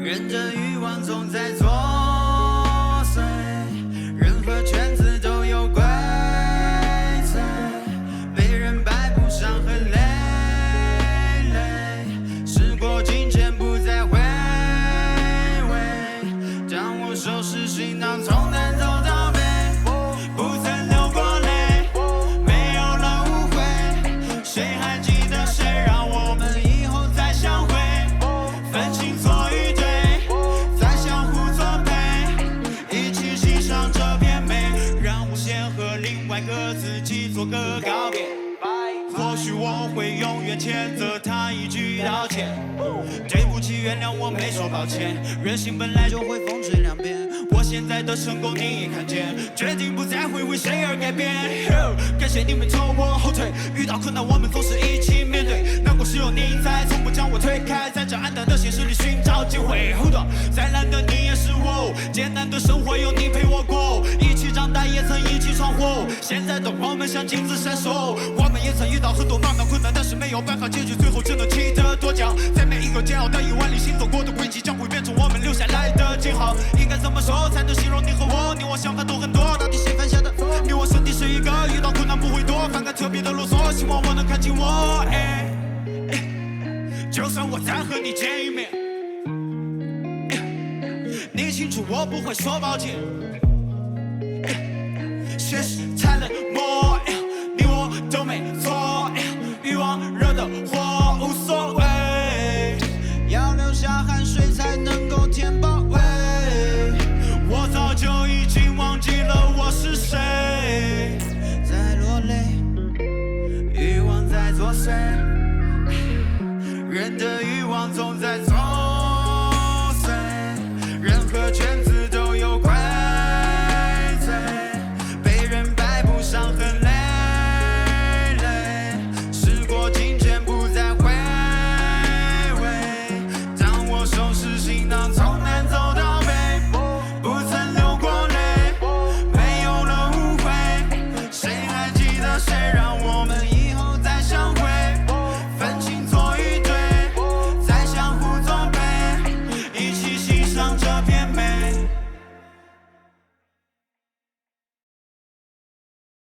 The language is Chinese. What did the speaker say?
人的欲望总在作祟，任何圈子都有规则，被人摆布伤痕累累，时过境迁不再回味。当我收拾行囊，从南走到北，不曾流过泪，没有了误会，谁还记得谁？让我们以后再相会，分清错与对，再相互作陪，一起欣赏这片美，让我先和另外个自己做个告别。或许我会永远谴责他一句道歉，对不起，原谅我没说抱歉。人心本来就会风吹两边，我现在的成功你也看见，决定不再会为谁而改变。感谢你们拖我后腿，遇到困难我们总是一起面对，难过时有你在，从不将我推开，在这暗淡的现实里寻找机会。再懒的你也是我，艰难的生活有你陪我过，一起长大也曾一起闯祸，现在的我们像金子闪烁。我们也曾遇到很多茫茫困难，但是没有办法解决，最后只能气得跺脚。在每一个煎熬的夜晚里，行走过的轨迹将会变成我们留下来的记号。应该怎么说才能形容你和我？你我想法都很多，到底谁犯下的？你我身体是一个，遇到困难不会躲，反感特别的啰嗦，希望我能看清我。就算我再和你见一面，你清楚我不会说抱歉。学习太冷漠，你我都没错，欲望惹的祸无所谓，要流下汗水才能够填饱胃。我早就已经忘记了我是谁，在落泪，欲望在作祟，人的欲望总在作